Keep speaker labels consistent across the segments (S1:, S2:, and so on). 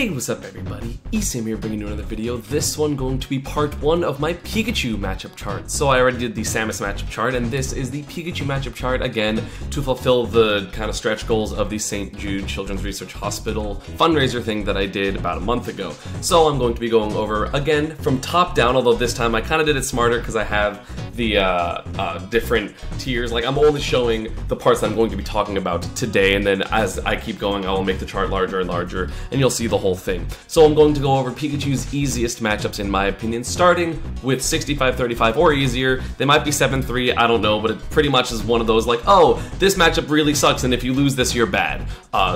S1: Hey, what's up everybody? ESAM here bringing you another video. This one going to be part 1 of my Pikachu matchup chart. So I already did the Samus matchup chart, and this is the Pikachu matchup chart, again, to fulfill the kind of stretch goals of the St. Jude Children's Research Hospital fundraiser thing that I did about a month ago. So I'm going to be going over, again, from top down, although this time I kind of did it smarter because I have the different tiers. Like, I'm only showing the parts that I'm going to be talking about today, and then as I keep going, I will make the chart larger and larger, and you'll see the whole thing. So I'm going to go over Pikachu's easiest matchups in my opinion, starting with 65-35 or easier. They might be 7-3, I don't know, but it pretty much is one of those like, oh, this matchup really sucks, and if you lose this, you're bad.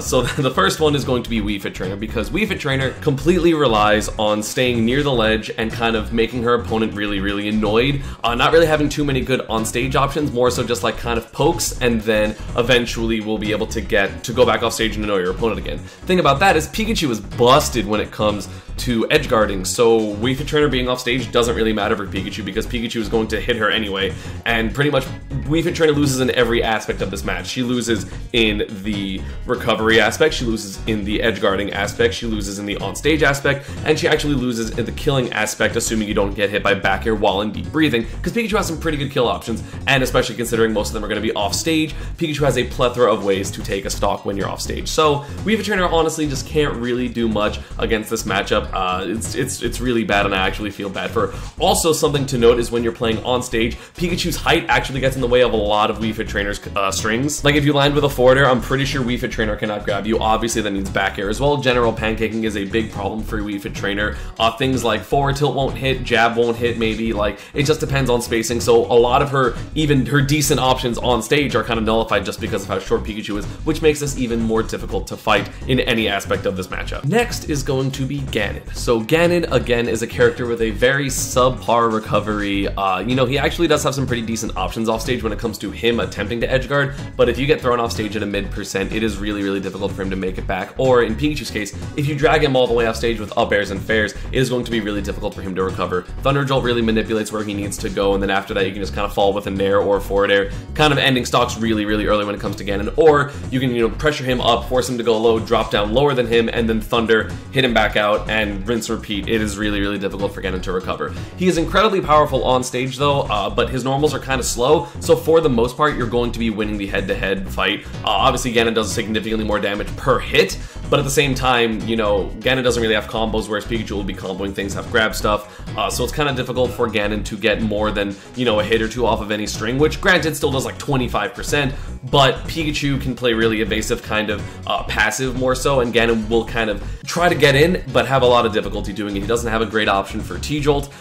S1: So the first one is going to be Wii Fit Trainer, because Wii Fit Trainer completely relies on staying near the ledge and kind of making her opponent really, really annoyed. Not really having too many good on-stage options, more so just like kind of pokes, and then eventually we'll be able to go back off stage and annoy your opponent again. Thing about that is Pikachu is busted when it comes to edge guarding, so Wii Fit Trainer being off stage doesn't really matter for Pikachu because Pikachu is going to hit her anyway, and pretty much Wii Fit Trainer loses in every aspect of this match. She loses in the recovery aspect, she loses in the edge guarding aspect, she loses in the on-stage aspect, and she actually loses in the killing aspect, assuming you don't get hit by back air while in deep breathing, because Pikachu has some pretty good kill options, and especially considering most of them are going to be off stage, Pikachu has a plethora of ways to take a stock when you're off stage. So Wii Fit Trainer honestly just can't really do much against this matchup. It's really bad, and I actually feel bad for her. Also, something to note is when you're playing on stage, Pikachu's height actually gets in the way of a lot of Wii Fit Trainer's strings. Like if you land with a forward air, I'm pretty sure Wii Fit Trainer cannot grab you. Obviously that means back air as well. General pancaking is a big problem for Wii Fit Trainer. Things like forward tilt won't hit, jab won't hit maybe, like it just depends on spacing. So a lot of her, even her decent options on stage are kind of nullified just because of how short Pikachu is, which makes this even more difficult to fight in any aspect of this matchup. Next is going to be Ganon. So Ganon, again, is a character with a very subpar recovery. You know, he actually does have some pretty decent options off stage when it comes to him attempting to edge guard, but if you get thrown off stage at a mid percent, it is really, really difficult for him to make it back. Or in Pikachu's case, if you drag him all the way off stage with up airs and fairs, it is going to be really difficult for him to recover. Thunder Jolt really manipulates where he needs to go, and then after that you can just kind of fall with a nair or forward air, kind of ending stocks really, really early when it comes to Ganon. Or you can, you know, pressure him up, force him to go low, drop down lower than him, and then Thunder, hit him back out, and rinse repeat. It is really, really difficult for Ganon to recover. He is incredibly powerful on stage though, but his normals are kind of slow, so for the most part you're going to be winning the head-to-head fight. Obviously Ganon does significantly more damage per hit, but at the same time, you know, Ganon doesn't really have combos, whereas Pikachu will be comboing things, have grab stuff, so it's kind of difficult for Ganon to get more than, you know, a hit or two off of any string, which granted still does like 25%, but Pikachu can play really evasive, kind of passive more so, and Ganon will kind of try to get in, but have a lot of difficulty doing it. He doesn't have a great option for T-Jolt.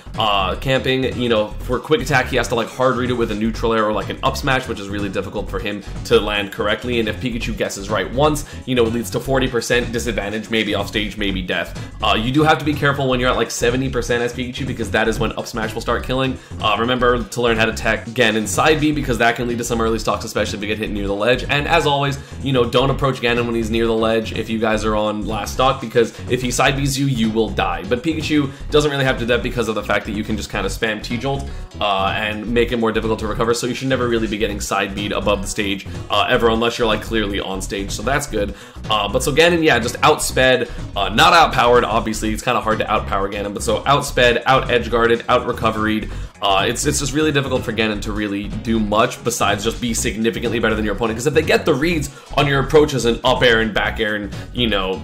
S1: Camping, you know, for quick attack, he has to like hard read it with a neutral air or like an up smash, which is really difficult for him to land correctly, and if Pikachu guesses right once, you know, it leads to 40% disadvantage, maybe off stage, maybe death. You do have to be careful when you're at like 70% as Pikachu, because that is when up smash will start killing. Remember to learn how to tech Ganon side B, because that can lead to some early stocks, especially if you get hit near the ledge. And as always, you know, don't approach Ganon when he's near the ledge if you guys are on last stock, because if he side B's you, you will die. But Pikachu doesn't really have to do that because of the fact that you can just kind of spam T-Jolt and make it more difficult to recover, so you should never really be getting side B'd above the stage ever, unless you're like clearly on stage, so that's good. But so Ganon, yeah, just outsped, not outpowered, obviously, it's kind of hard to outpower Ganon, but so outsped, out edge guarded, out recovered. It's just really difficult for Ganon to really do much besides just be significantly better than your opponent, because if they get the reads on your approaches and up air and back air and, you know,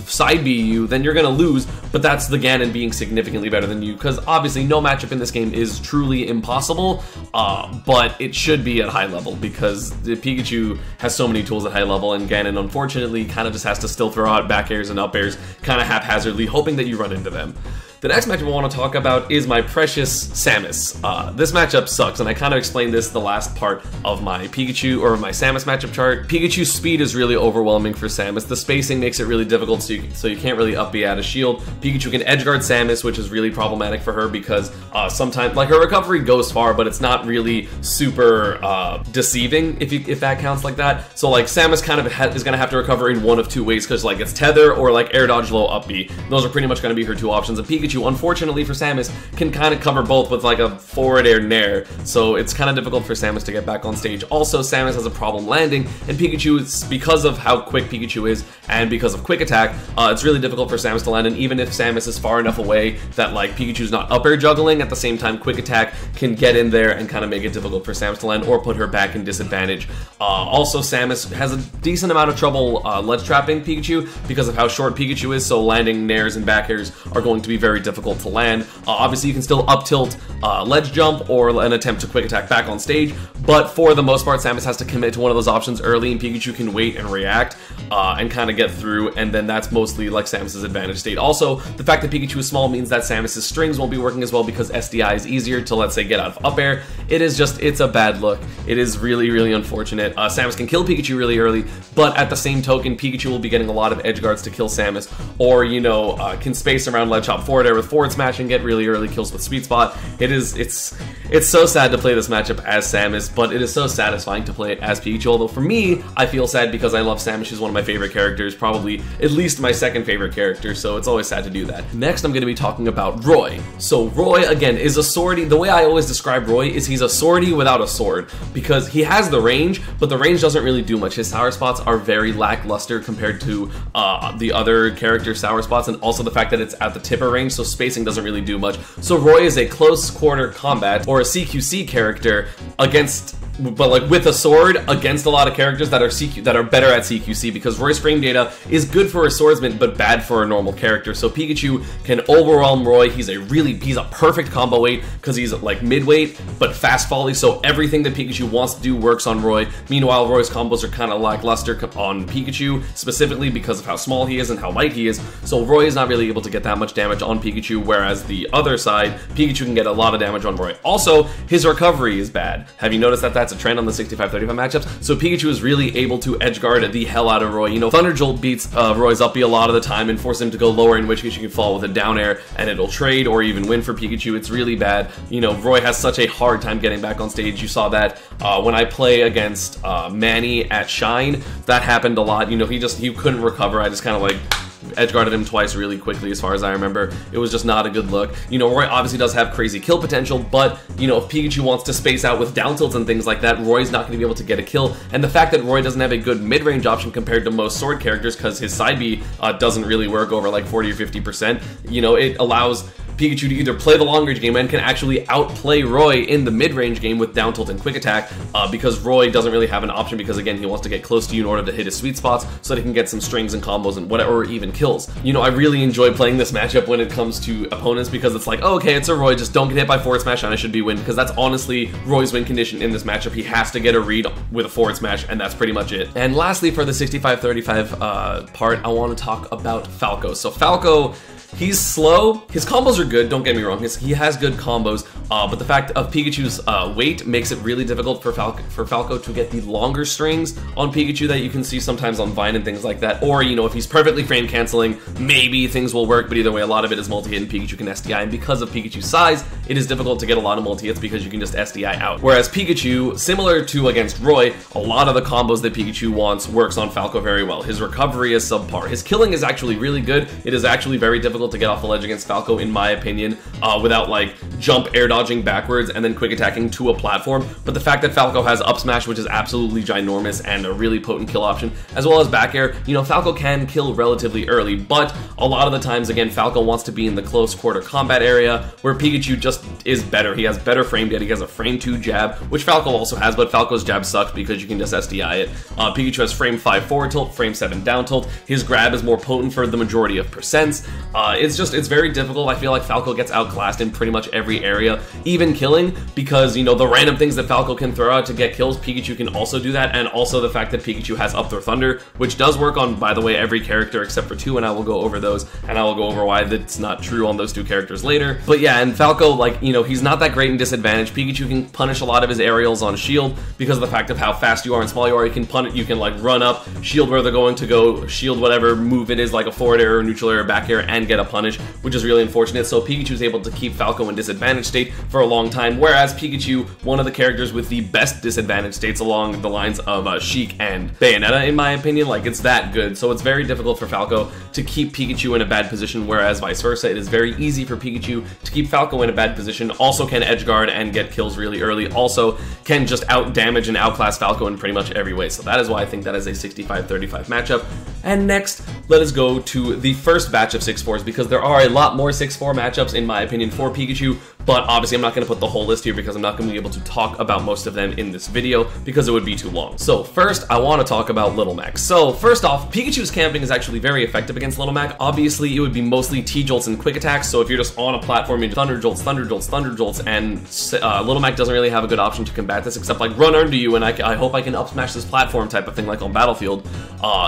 S1: side B you, then you're gonna lose, but that's the Ganon being significantly better than you, because obviously no matchup in this game is truly impossible, but it should be at high level, because the Pikachu has so many tools at high level, and Ganon unfortunately kind of just has to still throw out back airs and up airs kind of haphazardly, hoping that you run into them. The next matchup I want to talk about is my precious Samus. This matchup sucks, and I kind of explained this the last part of my Pikachu, or my Samus matchup chart. Pikachu's speed is really overwhelming for Samus. The spacing makes it really difficult, so you can't really up B out of shield. Pikachu can edge guard Samus, which is really problematic for her, because sometimes, like, her recovery goes far, but it's not really super deceiving, if that counts like that. So like Samus kind of is going to have to recover in one of two ways, because like it's tether or like air dodge low up B. Those are pretty much going to be her two options, and Pikachu Pikachu, unfortunately for Samus, can kind of cover both with like a forward air nair, so it's kind of difficult for Samus to get back on stage. Also, Samus has a problem landing, and Pikachu, because of how quick Pikachu is, and because of quick attack, it's really difficult for Samus to land, and even if Samus is far enough away that like Pikachu's not up air juggling, at the same time quick attack can get in there and kind of make it difficult for Samus to land or put her back in disadvantage. Also, Samus has a decent amount of trouble ledge trapping Pikachu because of how short Pikachu is, so landing nairs and back airs are going to be very difficult to land. Obviously, you can still up tilt ledge jump or an attempt to quick attack back on stage, but for the most part, Samus has to commit to one of those options early, and Pikachu can wait and react and kind of get through, and then that's mostly like Samus's advantage state. Also, the fact that Pikachu is small means that Samus's strings won't be working as well because SDI is easier to, let's say, get out of up air. It's a bad look. It is really, really unfortunate. Samus can kill Pikachu really early, but at the same token, Pikachu will be getting a lot of edge guards to kill Samus, or, you know, can space around ledge hop forward air with forward smash and get really early kills with sweet spot. It's so sad to play this matchup as Samus, but it is so satisfying to play it as Pikachu, although for me, I feel sad because I love Samus. She's one of my favorite characters, probably at least my second favorite character, so it's always sad to do that. Next, I'm going to be talking about Roy. So Roy, again, is a swordy. The way I always describe Roy is he's a swordy without a sword, because he has the range, but the range doesn't really do much. His sour spots are very lackluster compared to the other character sour spots, and also the fact that it's at the tipper range, so spacing doesn't really do much. So Roy is a close quarter combat, or a CQC character against, but like with a sword against a lot of characters that are better at CQC, because Roy's frame data is good for a swordsman but bad for a normal character. So Pikachu can overwhelm Roy. He's a perfect combo weight because he's like mid-weight but fast volley, so everything that Pikachu wants to do works on Roy. Meanwhile, Roy's combos are kind of lackluster on Pikachu, specifically because of how small he is and how light he is, so Roy is not really able to get that much damage on Pikachu, whereas the other side, Pikachu can get a lot of damage on Roy. Also, his recovery is bad. Have you noticed that that's a trend on the 65-35 matchups? So Pikachu is really able to edge guard the hell out of Roy. You know, Thunder Jolt beats Roy's up B a lot of the time and force him to go lower, in which case you can fall with a down air and it'll trade or even win for Pikachu. It's really bad. You know, Roy has such a hard time getting back on stage. You saw that when I play against Manny at Shine. That happened a lot. You know, he couldn't recover. I just kind of like edge guarded him twice really quickly, as far as I remember. It was just not a good look. You know, Roy obviously does have crazy kill potential, but, you know, if Pikachu wants to space out with down tilts and things like that, Roy's not going to be able to get a kill. And the fact that Roy doesn't have a good mid-range option compared to most sword characters, because his side B doesn't really work over like 40 or 50%, you know, it allows Pikachu to either play the long range game and can actually outplay Roy in the mid-range game with down tilt and quick attack, because Roy doesn't really have an option, because again, he wants to get close to you in order to hit his sweet spots so that he can get some strings and combos and whatever, or even kills. You know, I really enjoy playing this matchup when it comes to opponents, because it's like, oh, okay, it's a Roy, just don't get hit by forward smash and I should be win, because that's honestly Roy's win condition in this matchup. He has to get a read with a forward smash, and that's pretty much it. And lastly, for the 65-35 part, I want to talk about Falco. So Falco, he's slow. His combos are good, don't get me wrong. He has good combos, but the fact of Pikachu's weight makes it really difficult for Falco to get the longer strings on Pikachu that you can see sometimes on Vine and things like that. Or, you know, if he's perfectly frame canceling, maybe things will work, but either way, a lot of it is multi-hit and Pikachu can SDI, and because of Pikachu's size, it is difficult to get a lot of multi-hits because you can just SDI out. Whereas Pikachu, similar to against Roy, a lot of the combos that Pikachu wants works on Falco very well. His recovery is subpar. His killing is actually really good. It is actually very difficult to get off the ledge against Falco, in my opinion, without like jump air dodging backwards and then quick attacking to a platform. But the fact that Falco has up smash, which is absolutely ginormous and a really potent kill option, as well as back air, you know, Falco can kill relatively early, but a lot of the times, again, Falco wants to be in the close quarter combat area where Pikachu just is better. He has better frame data. He has a frame 2 jab, which Falco also has, but Falco's jab sucks because you can just SDI it. Pikachu has frame 5 forward tilt, frame 7 down tilt. His grab is more potent for the majority of percents. It's very difficult. I feel like Falco gets outclassed in pretty much every area, even killing, because, you know, the random things that Falco can throw out to get kills, Pikachu can also do that, and also the fact that Pikachu has up throw thunder, which does work on, by the way, every character except for 2, and I will go over those, and I will go over why that's not true on those 2 characters later. But yeah, and Falco, like, you know, he's not that great in disadvantage. Pikachu can punish a lot of his aerials on shield because of the fact of how fast you are and small you are. You can like run up, shield where they're going to go, shield whatever move it is, like a forward air or neutral air or back air, and get get a punish, which is really unfortunate. So Pikachu is able to keep Falco in disadvantage state for a long time, whereas Pikachu, one of the characters with the best disadvantage states along the lines of Sheik and Bayonetta, in my opinion. Like, it's that good. So it's very difficult for Falco to keep Pikachu in a bad position, whereas vice versa, it is very easy for Pikachu to keep Falco in a bad position, also can edge guard and get kills really early, also can just out damage and outclass Falco in pretty much every way. So that is why I think that is a 65-35 matchup. And next, let us go to the first batch of 6-4s, because there are a lot more 6-4 matchups in my opinion for Pikachu, but obviously I'm not going to put the whole list here because I'm not going to be able to talk about most of them in this video because it would be too long. So first, I want to talk about Little Mac. So first off, Pikachu's camping is actually very effective against Little Mac. Obviously, it would be mostly T-Jolts and Quick Attacks, so if you're just on a platform, you do Thunder Jolts, Thunder Jolts, Thunder Jolts, and Little Mac doesn't really have a good option to combat this except like run under you and I hope I can up smash this platform type of thing like on Battlefield.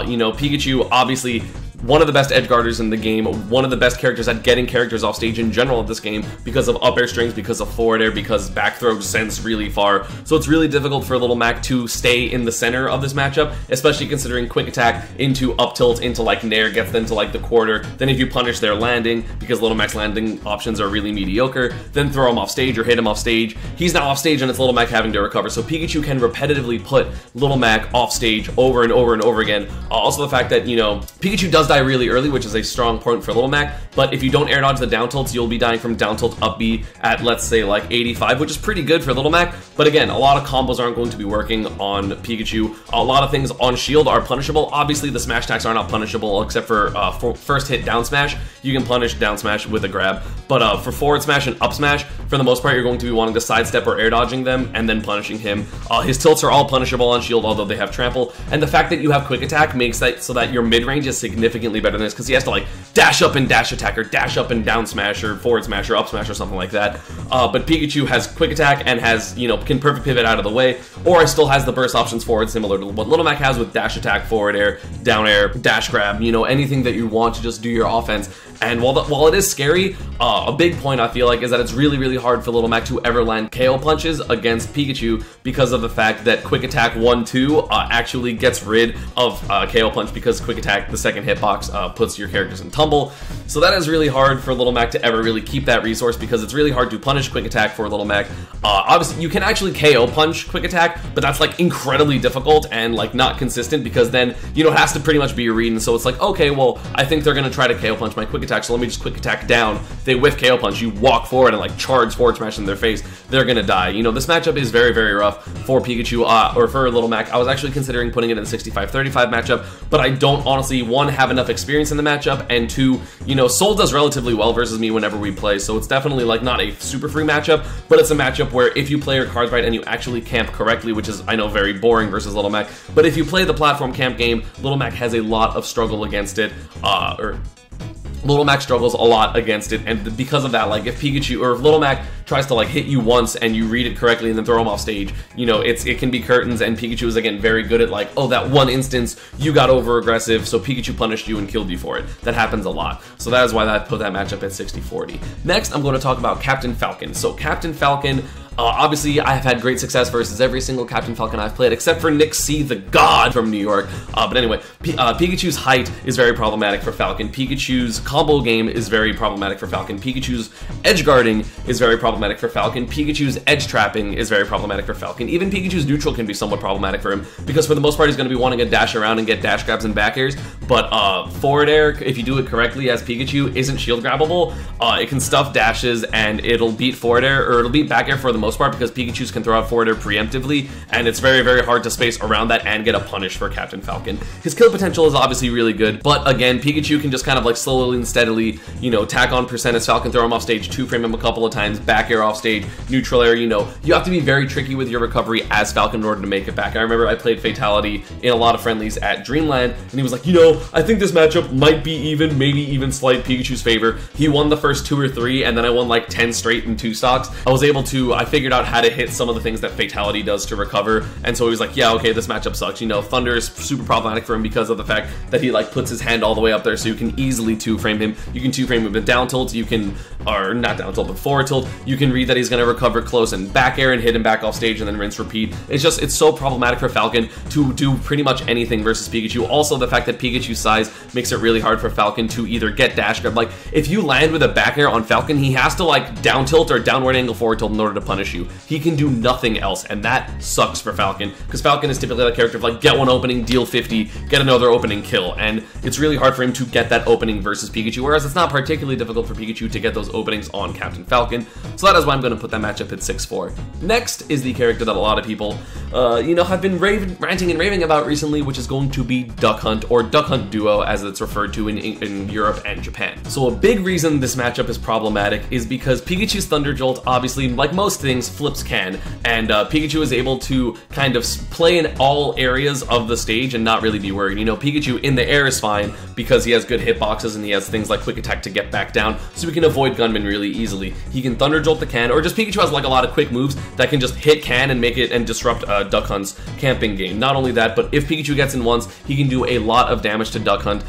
S1: You know, Pikachu, obviously, one of the best edge guarders in the game, one of the best characters at getting characters off stage in general of this game because of up air strings, because of forward air, because back throw sends really far. So it's really difficult for Little Mac to stay in the center of this matchup, especially considering Quick Attack into up tilt into like Nair gets them to like the quarter. Then if you punish their landing, because Little Mac's landing options are really mediocre, then throw him off stage or hit him off stage. He's now off stage and it's Little Mac having to recover. So Pikachu can repetitively put Little Mac off stage over and over and over again. Also the fact that, you know, Pikachu does die really early, which is a strong point for Little Mac, but if you don't air dodge the down tilts, you'll be dying from down tilt up B at, let's say, like 85, which is pretty good for Little Mac. But again, a lot of combos aren't going to be working on Pikachu. A lot of things on shield are punishable. Obviously, the smash attacks are not punishable except for first hit down smash. You can punish down smash with a grab, but for forward smash and up smash, for the most part, you're going to be wanting to sidestep or air dodging them and then punishing him. His tilts are all punishable on shield, although they have trample, and the fact that you have Quick Attack makes that so that your mid-range is significantly better than this, because he has to like dash up and dash attack or dash up and down smash or forward smash or up smash or something like that. But Pikachu has Quick Attack and has, you know, can perfect pivot out of the way, or still has the burst options forward, similar to what Little Mac has with dash attack, forward air, down air, dash grab, you know, anything that you want to just do your offense. And while it is scary, a big point I feel like is that it's really, really hard for Little Mac to ever land KO punches against Pikachu because of the fact that Quick Attack 1-2 actually gets rid of KO punch, because Quick Attack, the second hitbox, puts your characters in tumble. So that is really hard for Little Mac to ever really keep that resource, because it's really hard to punish Quick Attack for Little Mac. Obviously, you can actually KO punch Quick Attack, but that's like incredibly difficult and like not consistent, because then, you know, it has to pretty much be your read. And so it's like, okay, well, I think they're going to try to KO punch my Quick Attack, so let me just Quick Attack down. They whiff KO punch, you walk forward and like charge forward smash in their face, they're gonna die. You know, this matchup is very, very rough for Pikachu, or for Little Mac. I was actually considering putting it in the 65-35 matchup, but I don't honestly, one, have enough experience in the matchup, and two, you know, Soul does relatively well versus me whenever we play, so it's definitely like not a super free matchup, but it's a matchup where if you play your cards right and you actually camp correctly, which is, I know, very boring versus Little Mac, but if you play the platform camp game, Little Mac has a lot of struggle against it, Little Mac struggles a lot against it, and because of that, like if Pikachu or if Little Mac tries to like hit you once and you read it correctly and then throw him off stage, you know, it can be curtains, and Pikachu is again very good at like, oh, that one instance you got over aggressive, so Pikachu punished you and killed you for it. That happens a lot. So that is why I put that matchup at 60-40. Next, I'm going to talk about Captain Falcon. So Captain Falcon, obviously, I have had great success versus every single Captain Falcon I've played, except for Nick C, the god from New York. But anyway, Pikachu's height is very problematic for Falcon. Pikachu's combo game is very problematic for Falcon. Pikachu's edge guarding is very problematic for Falcon. Pikachu's edge trapping is very problematic for Falcon. Even Pikachu's neutral can be somewhat problematic for him, because for the most part, he's going to be wanting to dash around and get dash grabs and back airs. But forward air, if you do it correctly as Pikachu, isn't shield grabbable. It can stuff dashes and it'll beat forward air, or it'll beat back air for the most part, because Pikachu's can throw out forward air preemptively, and it's very, very hard to space around that and get a punish for Captain Falcon. His kill potential is obviously really good, but again, Pikachu can just kind of like slowly and steadily, you know, tack on percent as Falcon, throw him off stage, 2-frame him a couple of times, back air off stage, neutral air, you know. You have to be very tricky with your recovery as Falcon in order to make it back. I remember I played Fatality in a lot of friendlies at Dreamland, and he was like, you know, I think this matchup might be even, maybe even slight Pikachu's favor. He won the first 2 or 3, and then I won like 10 straight in 2 stocks. I was able to, I figured out how to hit some of the things that Fatality does to recover, and so he was like, yeah, okay, this matchup sucks. You know, Thunder is super problematic for him because of the fact that he like puts his hand all the way up there, so you can easily 2-frame him. You can 2-frame him with down tilt, you can, or not down tilt, but forward tilt. You can read that he's going to recover close and back air and hit him back off stage and then rinse repeat. It's so problematic for Falcon to do pretty much anything versus Pikachu. Also, the fact that Pikachu's size makes it really hard for Falcon to either get dash grab. Like, if you land with a back air on Falcon, he has to like down tilt or downward angle forward tilt in order to punish you. He can do nothing else, and that sucks for Falcon, because Falcon is typically the character of like, get one opening, deal 50, get another opening, kill, and it's really hard for him to get that opening versus Pikachu, whereas it's not particularly difficult for Pikachu to get those openings on Captain Falcon. So that is why I'm going to put that matchup at 6-4. Next is the character that a lot of people, you know, have been ranting and raving about recently, which is going to be Duck Hunt, or Duck Hunt Duo as it's referred to in Europe and Japan. So a big reason this matchup is problematic is because Pikachu's Thunder Jolt, obviously, like most things, flips can, and Pikachu is able to kind of play in all areas of the stage and not really be worried. You know, Pikachu in the air is fine because he has good hitboxes and he has things like Quick Attack to get back down, so he can avoid Gunman really easily. He can Thunder Jolt the can, or just Pikachu has like a lot of quick moves that can just hit can and make it and disrupt Duck Hunt's camping game. Not only that, but if Pikachu gets in once, he can do a lot of damage to Duck Hunt.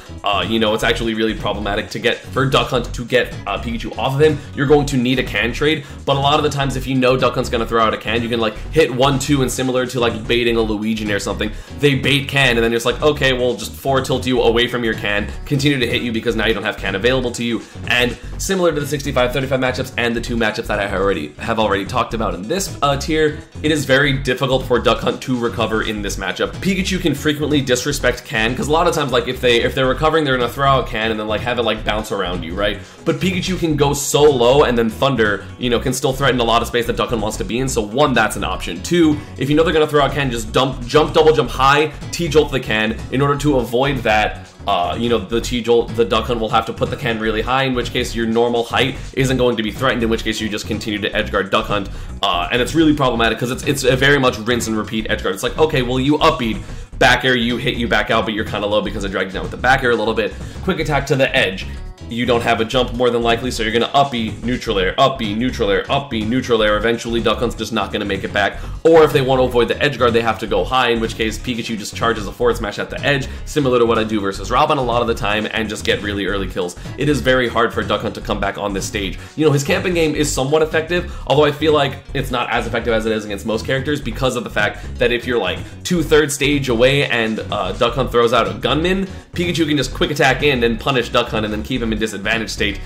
S1: You know, it's actually really problematic for Duck Hunt to get Pikachu off of him. You're going to need a can trade, but a lot of the times if you know Duck Hunt's going to throw out a can, you can like hit 1-2, and similar to like baiting a Luigi or something, they bait can, and then it's like, okay, well, just forward tilt you away from your can, continue to hit you because now you don't have can available to you. And similar to the 65-35 matchups and the 2 matchups that I have already talked about in this tier, it is very difficult for Duck Hunt to recover in this matchup. Pikachu can frequently disrespect can, because a lot of times, like, if they're recovering, they're gonna throw out can and then like have it like bounce around you, right? But Pikachu can go so low, and then Thunder, you know, can still threaten a lot of space that Duck Hunt wants to be in. So 1, that's an option. 2, if you know they're gonna throw out can, just jump, double jump high, T-jolt the can in order to avoid that. You know, the T-jolt, the Duck Hunt will have to put the can really high, in which case your normal height isn't going to be threatened, in which case you just continue to edgeguard Duck Hunt, and it's really problematic because it's a very much rinse and repeat edgeguard. It's like, okay, well, you upbeat, back air, you hit you back out, but you're kind of low because I dragged you down with the back air a little bit. Quick attack to the edge. You don't have a jump more than likely, so you're going to up B, neutral air, up B, neutral air, up B, neutral air. Eventually, Duck Hunt's just not going to make it back. Or if they want to avoid the edge guard, they have to go high, in which case Pikachu just charges a forward smash at the edge, similar to what I do versus Robin a lot of the time, and just get really early kills. It is very hard for Duck Hunt to come back on this stage. You know, his camping game is somewhat effective, although I feel like it's not as effective as it is against most characters because of the fact that if you're like 2/3 stage away and Duck Hunt throws out a Gunman, Pikachu can just quick attack in and punish Duck Hunt and then keep him in disadvantage state.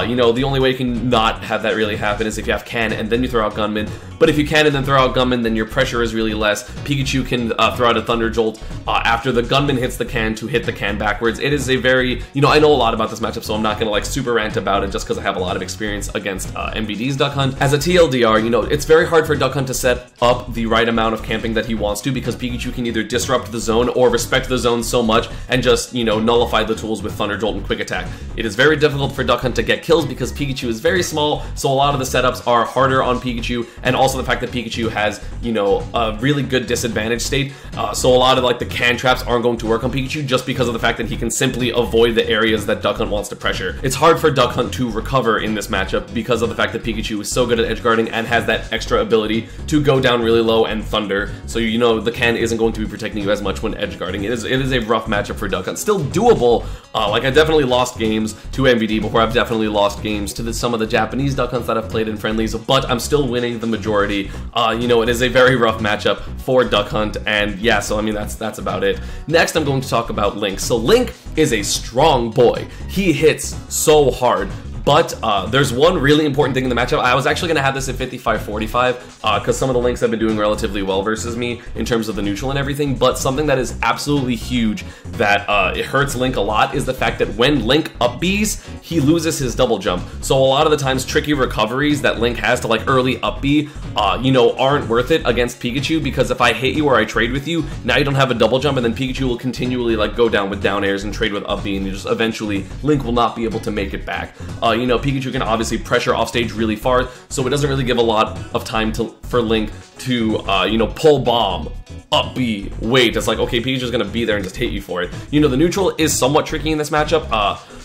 S1: You know, the only way you can not have that really happen is if you have can and then you throw out Gunman. But if you can and then throw out Gunman, then your pressure is really less. Pikachu can throw out a Thunder Jolt after the Gunman hits the can to hit the can backwards. It is a very, you know, I know a lot about this matchup, so I'm not going to like super rant about it just because I have a lot of experience against MVD's Duck Hunt. As a TLDR, you know, it's very hard for Duck Hunt to set up the right amount of camping that he wants to, because Pikachu can either disrupt the zone or respect the zone so much and just, you know, nullify the tools with Thunder Jolt and Quick Attack. It is very difficult for Duck Hunt to get kills because Pikachu is very small, so a lot of the setups are harder on Pikachu, and also the fact that Pikachu has, you know, a really good disadvantage state, so a lot of like the can traps aren't going to work on Pikachu just because of the fact that he can simply avoid the areas that Duck Hunt wants to pressure. It's hard for Duck Hunt to recover in this matchup because of the fact that Pikachu is so good at edge guarding and has that extra ability to go down really low and Thunder, so you know the can isn't going to be protecting you as much when edge guarding. It is a rough matchup for Duck Hunt. Still doable. Like, I definitely lost games to MVD before. I've definitely lost games to some of the Japanese Duck Hunts that I've played in friendlies, but I'm still winning the majority. You know, it is a very rough matchup for Duck Hunt, and yeah, so I mean, that's about it. Next, I'm going to talk about Link. So Link is a strong boy. He hits so hard. But there's one really important thing in the matchup. I was actually going to have this at 55-45 because some of the Links have been doing relatively well versus me in terms of the neutral and everything, but something that is absolutely huge that it hurts Link a lot is the fact that when Link up Bs, he loses his double jump. So a lot of the times tricky recoveries that Link has to like early up B, you know, aren't worth it against Pikachu, because if I hit you or I trade with you, now you don't have a double jump, and then Pikachu will continually like go down with down airs and trade with up B, and you just eventually Link will not be able to make it back. You know, Pikachu can obviously pressure off stage really far, so it doesn't really give a lot of time for Link to, you know, pull bomb, up B, wait. It's like, okay, Pikachu's gonna be there and just hit you for it. You know, the neutral is somewhat tricky in this matchup.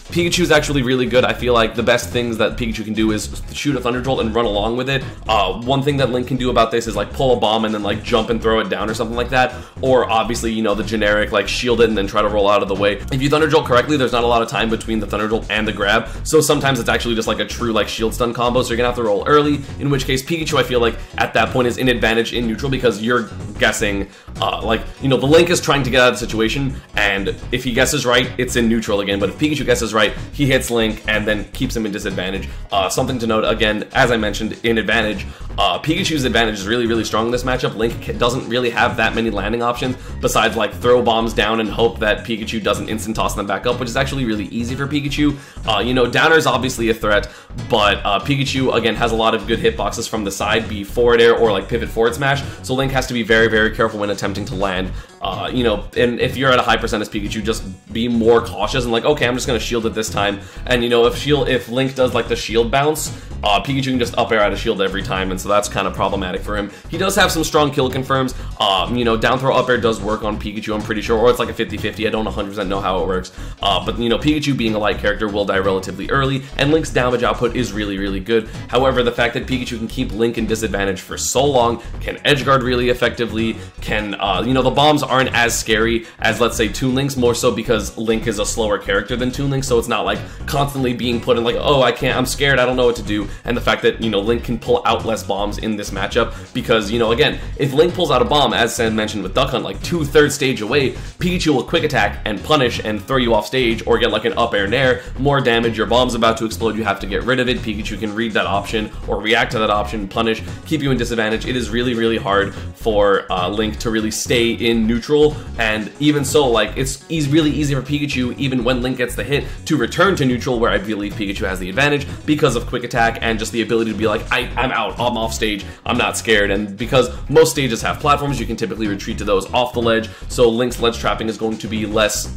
S1: Pikachu is actually really good. I feel like the best things that Pikachu can do is shoot a Thunder Jolt and run along with it. One thing that Link can do about this is like pull a bomb and then like jump and throw it down or something like that. Or obviously, you know, the generic like shield it and then try to roll out of the way. If you Thunder Jolt correctly, there's not a lot of time between the Thunder Jolt and the grab. So sometimes it's actually just like a true like shield stun combo. So you're gonna have to roll early, in which case Pikachu, I feel like at that point is in advantage in neutral because you're guessing, like, you know, the Link is trying to get out of the situation, and if he guesses right, it's in neutral again. But if Pikachu guesses right, he hits Link and then keeps him in disadvantage. Something to note, again, as I mentioned, in advantage, Pikachu's advantage is really, really strong in this matchup. Link doesn't really have that many landing options besides like throw bombs down and hope that Pikachu doesn't instant toss them back up, which is actually really easy for Pikachu. You know, downer is obviously a threat, but Pikachu, again, has a lot of good hitboxes from the side, be forward air or like pivot forward smash, so Link has to be very, very careful when attempting to land. You know, and if you're at a high percent as Pikachu, just be more cautious and like, okay, I'm just gonna shield it this time. And you know, if Link does like the shield bounce, Pikachu can just up air out of shield every time, and so that's kind of problematic for him. He does have some strong kill confirms. You know, down throw up air does work on Pikachu, I'm pretty sure, or it's like a 50-50. I don't 100% know how it works. But you know, Pikachu being a light character will die relatively early, and Link's damage output is really, really good. However, the fact that Pikachu can keep Link in disadvantage for so long, can edge guard really effectively, can, you know, the bombs aren't as scary as, let's say, Toon Link's, more so because Link is a slower character than Toon Link, so it's not like constantly being put in like, oh, I'm scared, I don't know what to do. And the fact that, you know, Link can pull out less bombs in this matchup because, you know, again, if Link pulls out a bomb, as Sam mentioned with Duck Hunt, like 2/3 stage away, Pikachu will quick attack and punish and throw you off stage or get like an up air nair, more damage, your bomb's about to explode, you have to get rid of it. Pikachu can read that option or react to that option, punish, keep you in disadvantage. It is really, really hard for Link to really stay in neutral, and even so, like, it's really easy for Pikachu, even when Link gets the hit, to return to neutral, where I believe Pikachu has the advantage because of quick attack and just the ability to be like, I'm out, I'm off stage, I'm not scared. And because most stages have platforms, you can typically retreat to those off the ledge, so Link's ledge trapping is going to be less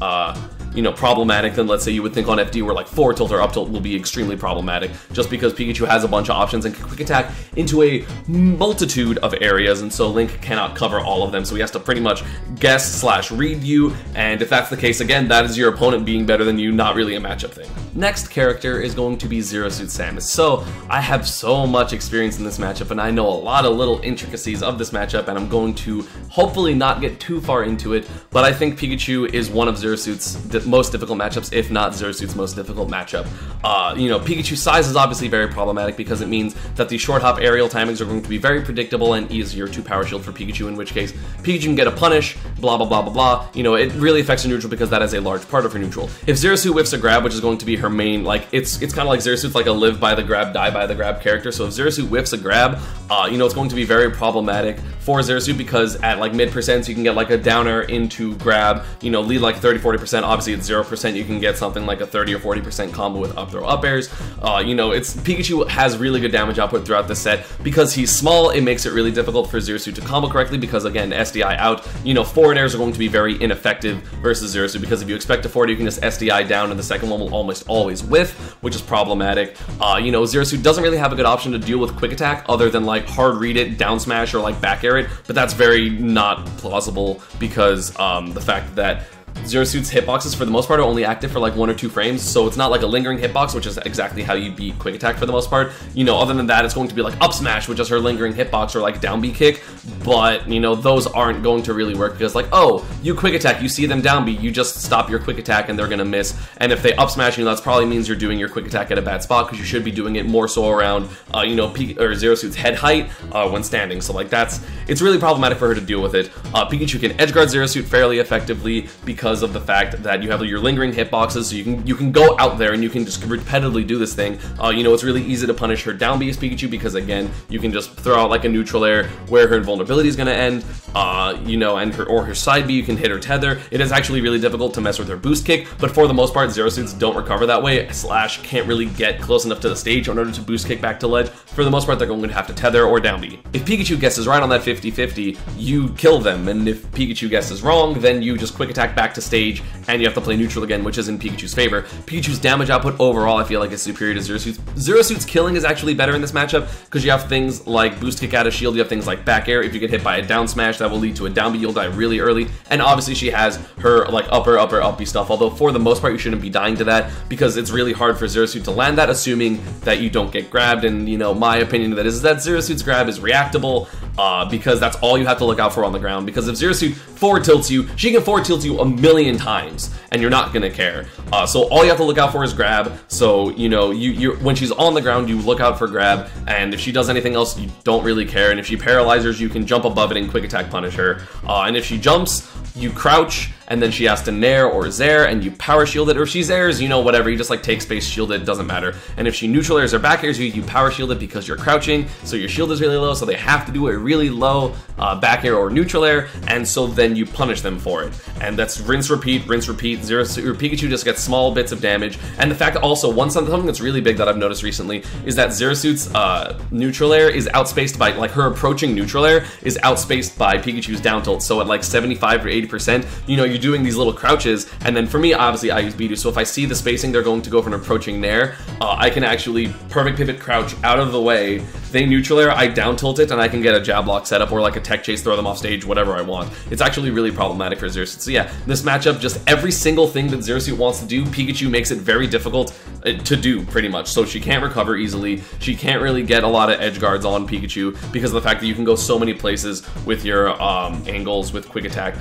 S1: you know, problematic than, let's say, you would think on FD, where like forward tilt or up tilt will be extremely problematic, just because Pikachu has a bunch of options and can quick attack into a multitude of areas, and so Link cannot cover all of them, so he has to pretty much guess / read you, and if that's the case, again, that is your opponent being better than you, not really a matchup thing. Next character is going to be Zero Suit Samus. So I have so much experience in this matchup, and I know a lot of little intricacies of this matchup, and I'm going to hopefully not get too far into it, but I think Pikachu is one of Zero Suit's most difficult matchups, if not Zero Suit's most difficult matchup. You know, Pikachu's size is obviously very problematic because it means that the short hop aerial timings are going to be very predictable and easier to power shield for Pikachu, in which case Pikachu can get a punish, blah blah blah blah blah. You know, it really affects her neutral because that is a large part of her neutral. If Zero Suit whiffs a grab, which is going to be her main, like, it's kind of like Zero Suit's like a live by the grab, die by the grab character, so if Zero Suit whiffs a grab, you know, it's going to be very problematic for Zero Suit because at like mid percents you can get like a downer into grab, you know, lead like 30-40%, obviously at 0% you can get something like a 30 or 40% combo with up throw up airs. You know, Pikachu has really good damage output throughout this set. Because he's small, it makes it really difficult for Zero Suit to combo correctly because, again, SDI out, you know, forward airs are going to be very ineffective versus Zero Suit because if you expect a forward, you can just SDI down and the second one will almost always whiff, which is problematic. You know, Zero Suit doesn't really have a good option to deal with quick attack other than like hard read it, down smash, or like back air it, but that's very not plausible because the fact that Zero Suit's hitboxes for the most part are only active for like 1 or 2 frames, so it's not like a lingering hitbox, which is exactly how you beat quick attack for the most part. You know, other than that, it's going to be like up smash, which is her lingering hitbox, or like down B kick, but you know, those aren't going to really work because like, oh, you quick attack, you see them down B, you just stop your quick attack and they're gonna miss, and if they up smash you, that probably means you're doing your quick attack at a bad spot because you should be doing it more so around, you know, Zero Suit's head height when standing, so like it's really problematic for her to deal with it. Pikachu can edge guard Zero Suit fairly effectively because of the fact that you have your lingering hitboxes, so you can go out there and you can just repetitively do this thing. You know, it's really easy to punish her down B as Pikachu because, again, you can just throw out like a neutral air where her invulnerability is going to end, you know, and her side B, you can hit her tether. It is actually really difficult to mess with her boost kick, but for the most part, Zero Suits don't recover that way, / can't really get close enough to the stage in order to boost kick back to ledge. For the most part, they're going to have to tether or down B. If Pikachu guesses right on that 50-50, you kill them, and if Pikachu guesses wrong, then you just quick attack back back to stage, and you have to play neutral again, which is in Pikachu's favor. Pikachu's damage output overall, I feel like, is superior to Zero Suit's. Zero Suit's killing is actually better in this matchup, because you have things like boost kick out of shield, you have things like back air. If you get hit by a down smash, that will lead to a down B, you'll die really early. And obviously she has her like uppy stuff, although for the most part you shouldn't be dying to that, because it's really hard for Zero Suit to land that, assuming that you don't get grabbed. And you know, my opinion of that is that Zero Suit's grab is reactable, because that's all you have to look out for on the ground. Because if Zero Suit forward tilts you, she can forward tilt you a million times and you're not gonna care. So all you have to look out for is grab. So you know, you when she's on the ground, you look out for grab, and if she does anything else, you don't really care. And if she paralyzes, you can jump above it and quick attack punish her. And if she jumps, you crouch, and then she has to nair or zair, and you power shield it. Or if she zairs, you know, whatever, you just like take space, shield it, doesn't matter. And if she neutral airs or back airs you, you power shield it because you're crouching, so your shield is really low, so they have to do a really low back air or neutral air, and so then you punish them for it. And that's rinse, repeat, Zero Suit or Pikachu just gets small bits of damage. And the fact that also, something that's really big that I've noticed recently is that Zero Suit's neutral air is outspaced by, like, her approaching neutral air is outspaced by Pikachu's down tilt. So at like 75 or 80%, you know, you're doing these little crouches, and then for me, obviously, I use B2, so if I see the spacing they're going to go for an approaching nair, I can actually perfect pivot crouch out of the way, they neutral air, I down tilt it, and I can get a jab lock set up, or like a tech chase, throw them off stage, whatever I want. It's actually really problematic for Zero Suit. So yeah, this matchup, just every single thing that Zero Suit wants to do, Pikachu makes it very difficult to do, pretty much. So she can't recover easily, she can't really get a lot of edge guards on Pikachu, because of the fact that you can go so many places with your angles, with quick attack.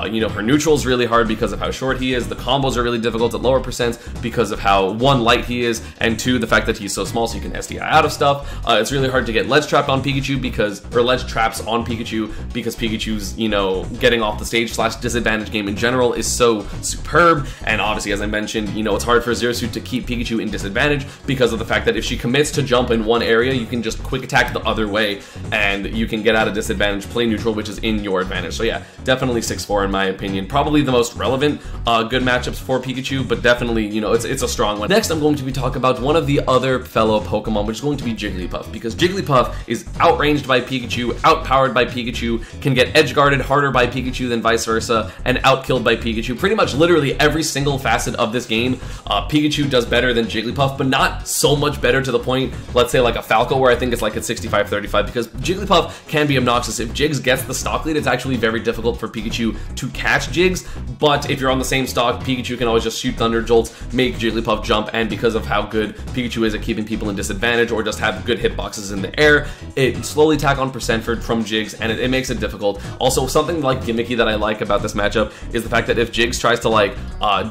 S1: You know, her neutral is really hard because of how short he is, the combos are really difficult at lower percents because of how, one, light he is, and two, the fact that he's so small so you can SDI out of stuff. It's really hard to get ledge trapped on Pikachu or ledge traps on Pikachu, because Pikachu's, you know, getting off the stage / disadvantage game in general is so superb. And obviously, as I mentioned, you know, it's hard for Zero Suit to keep Pikachu in disadvantage because of the fact that if she commits to jump in one area, you can just quick attack the other way and you can get out of disadvantage, play neutral, which is in your advantage. So yeah, definitely 6-4 in my opinion. Probably the most relevant good matchups for Pikachu, but definitely, you know, it's a strong one. Next, I'm going to be talking about one of the other fellow Pokemon, which is going to be Jigglypuff, because Jigglypuff is outranged by Pikachu, outpowered by Pikachu, can get edge guarded harder by Pikachu than vice versa, and outkilled by Pikachu. Pretty much literally every single facet of this game, Pikachu does better than Jigglypuff, but not so much better to the point, let's say like a Falco, where I think it's like at 65-35, because Jigglypuff can be obnoxious. If Jiggs gets the stock lead, it's actually very difficult for Pikachu to catch Jiggs, but if you're on the same stock, Pikachu can always just shoot Thunder Jolts, make Jigglypuff jump, and because of how good Pikachu is at keeping people in disadvantage or just have good hitboxes in the air, it slowly tack on percent from Jiggs, and it makes it difficult. Also, something like gimmicky that I like about this matchup is the fact that if Jiggs tries to like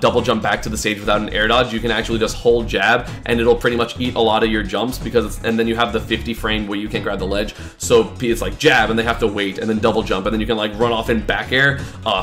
S1: double jump back to the stage without an air dodge, you can actually just hold jab, and it'll pretty much eat a lot of your jumps, because and then you have the 50 frame where you can grab the ledge, so it's like jab, and they have to wait, and then double jump, and then you can like run off in back air,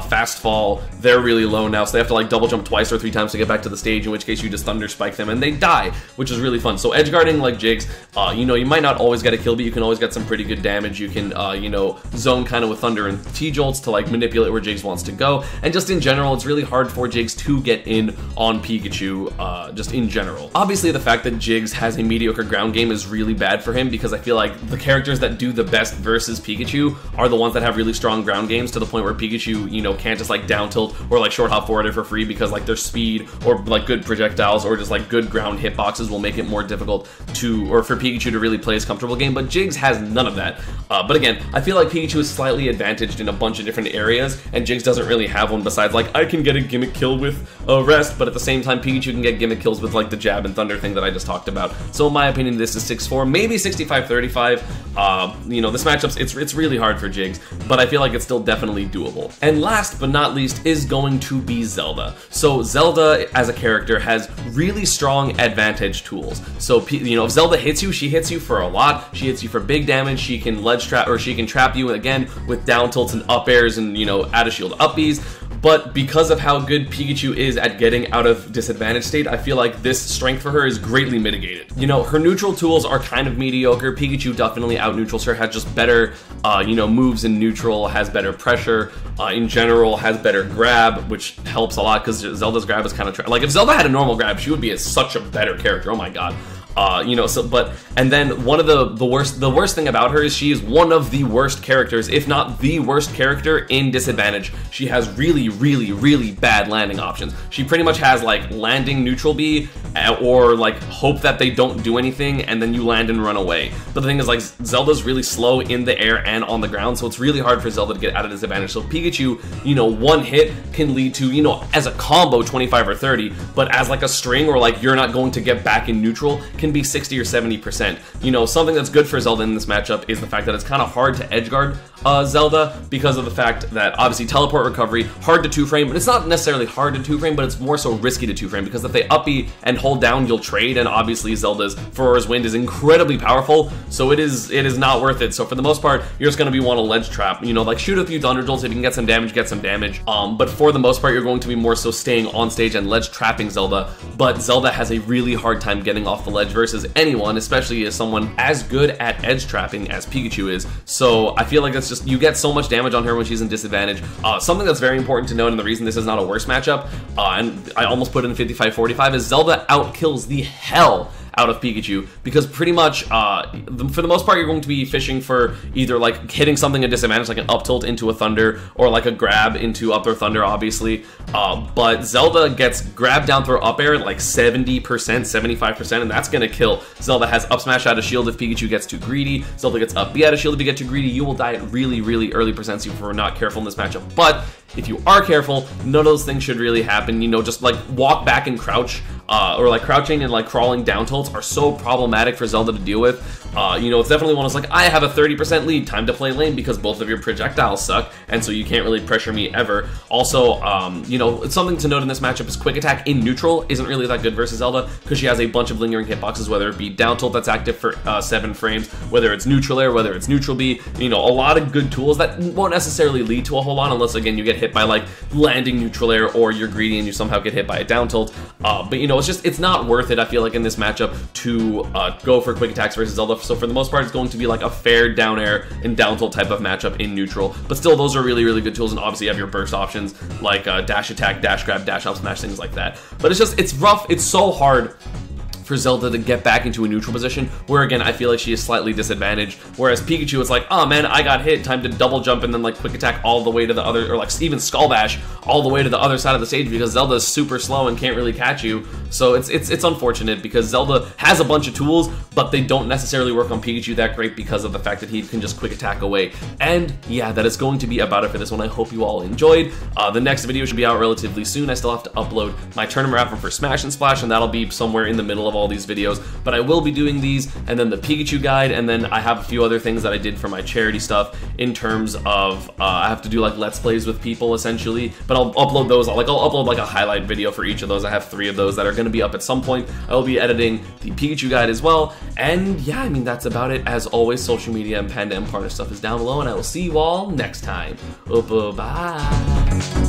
S1: fast fall. They're really low now, so they have to like double jump twice or 3 times to get back to the stage, in which case you just thunder spike them and they die, which is really fun. So edge guarding like Jiggs, you know, you might not always get a kill, but you can always get some pretty good damage. You can you know, zone kind of with thunder and T-jolts to like manipulate where Jiggs wants to go, and just in general, it's really hard for Jiggs to get in on Pikachu, just in general. Obviously, the fact that Jiggs has a mediocre ground game is really bad for him, because I feel like the characters that do the best versus Pikachu are the ones that have really strong ground games, to the point where Pikachu, you know, can't just like down tilt or like short hop forward it for free, because like their speed or like good projectiles or just like good ground hitboxes will make it more difficult for Pikachu to really play his comfortable game. But Jiggs has none of that. But again, I feel like Pikachu is slightly advantaged in a bunch of different areas, and Jiggs doesn't really have one besides like, I can get a gimmick kill with rest, but at the same time, Pikachu can get gimmick kills with like the jab and thunder thing that I just talked about. So in my opinion, this is 6-4, maybe 65-35. You know, this matchup's, it's really hard for Jiggs, but I feel like it's still definitely doable. And last but not least is going to be Zelda. So Zelda as a character has really strong advantage tools. So, you know, if Zelda hits you, she hits you for a lot. She hits you for big damage. She can ledge trap, or she can trap you again with down tilts and up airs and, you know, out of shield uppies. But because of how good Pikachu is at getting out of disadvantage state, I feel like this strength for her is greatly mitigated. You know, her neutral tools are kind of mediocre. Pikachu definitely out neutrals her, has just better, you know, moves in neutral, has better pressure, in general, has better grab, which helps a lot because Zelda's grab is kind of, like if Zelda had a normal grab, she would be such a better character, oh my god. You know, and then one of the worst thing about her is she is one of the worst characters, if not the worst character in disadvantage. She has really bad landing options. She pretty much has like landing neutral B, or like hope that they don't do anything and then you land and run away. But the thing is, like, Zelda's really slow in the air and on the ground, so it's really hard for Zelda to get out of disadvantage. So Pikachu, you know, one hit can lead to, you know, as a combo 25 or 30, but as like a string, or like you're not going to get back in neutral, can be 60 or 70%. You know, something that's good for Zelda in this matchup is the fact that it's kind of hard to edge guard Zelda, because of the fact that obviously teleport recovery, hard to 2-frame, but it's not necessarily hard to 2-frame, but it's more so risky to 2-frame, because if they up B and hold down, you'll trade, and obviously Zelda's Furor's Wind is incredibly powerful, so it is not worth it. So for the most part, you're just going to be want to ledge trap, you know, like shoot a few Thunder Jolts. If you can get some damage, get some damage. But for the most part, you're going to be more so staying on stage and ledge trapping Zelda. But Zelda has a really hard time getting off the ledge versus anyone, especially as someone as good at edge trapping as Pikachu is. So I feel like that's just, you get so much damage on her when she's in disadvantage. Something that's very important to note, and the reason this is not a worse matchup, and I almost put it in 55-45, is Zelda outkills the hell out of Pikachu, because pretty much for the most part you're going to be fishing for either like hitting something at disadvantage, like an up tilt into a thunder, or like a grab into up throw thunder, obviously. But Zelda gets grab down throw up air at like 70%, 75%, and that's gonna kill. Zelda has up smash out of shield if Pikachu gets too greedy. Zelda gets up B out of shield if you get too greedy. You will die at really early percents if you're not careful in this matchup. But if you are careful, none of those things should really happen. You know, just like walk back and crouch, or like crouching and like crawling down tilts are so problematic for Zelda to deal with. You know, it's definitely one that's like, I have a 30% lead, time to play lane, because both of your projectiles suck, and so you can't really pressure me ever. Also, you know, something to note in this matchup is quick attack in neutral isn't really that good versus Zelda, because she has a bunch of lingering hitboxes, whether it be down tilt that's active for 7 frames, whether it's neutral air, whether it's neutral B, you know, a lot of good tools that won't necessarily lead to a whole lot, unless again you get hit by like landing neutral air, or you're greedy and you somehow get hit by a down tilt. But you know, it's not worth it, I feel like, in this matchup to go for quick attacks versus Zelda. So for the most part, it's going to be like a fair down air and down tilt type of matchup in neutral. But still, those are really good tools, and obviously you have your burst options like dash attack, dash grab, dash up smash, things like that. But it's rough, it's so hard for Zelda to get back into a neutral position, where again I feel like she is slightly disadvantaged, whereas Pikachu, it's like, oh man, I got hit, time to double jump and then like quick attack all the way to the other, or like even skull bash all the way to the other side of the stage, because Zelda is super slow and can't really catch you. So it's unfortunate, because Zelda has a bunch of tools, but they don't necessarily work on Pikachu that great because of the fact that he can just quick attack away. And yeah, that is going to be about it for this one. I hope you all enjoyed. The next video should be out relatively soon. I still have to upload my tournament wrapper for Smash and Splash, and that'll be somewhere in the middle of all these videos, but I will be doing these, and then the Pikachu guide, and then I have a few other things that I did for my charity stuff in terms of I have to do like Let's Plays with people essentially, but I'll upload those, I'll upload like a highlight video for each of those. I have 3 of those that are going to be up at some point. I will be editing the Pikachu guide as well, and yeah, I mean, that's about it. As always, social media and Panda and partner stuff is down below, and I will see you all next time. Bye.